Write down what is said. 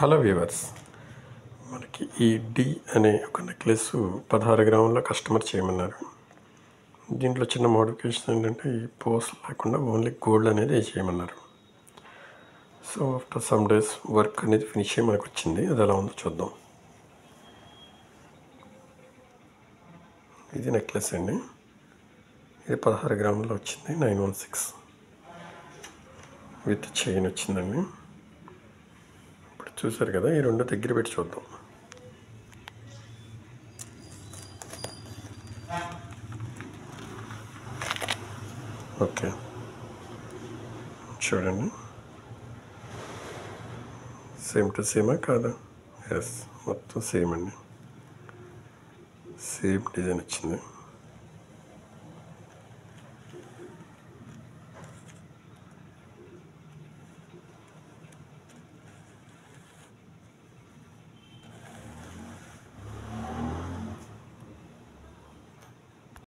Hello viewers, మనకి ఈ D అనే ఒక నెక్లెస్ 16 గ్రాముల కస్టమర్ చేయమన్నారు. దీంట్లో చిన్న మోడిఫికేషన్ ఏంటంటే ఈ పోస్ట్ లేకుండా ఓన్లీ గోల్డ్ అనేది చేయమన్నారు. So after some days work అనేది ఫినిష్ అయ్యి మనకు వచ్చింది. అది ఎలా ఉందో చూద్దాం. ఇది నెక్లెస్ అండి. ఇది 16 గ్రాముల్లో వచ్చింది. 916 విత్ చైన్ వచ్చిందండి. ఇప్పుడు చూసారు కదా, ఈ రెండు దగ్గర పెట్టి చూద్దాం. ఓకే, చూడండి. సేమ్ టు సేమా కాదా? ఎస్, మొత్తం సేమ్ అండి. సేమ్ డిజైన్ వచ్చింది.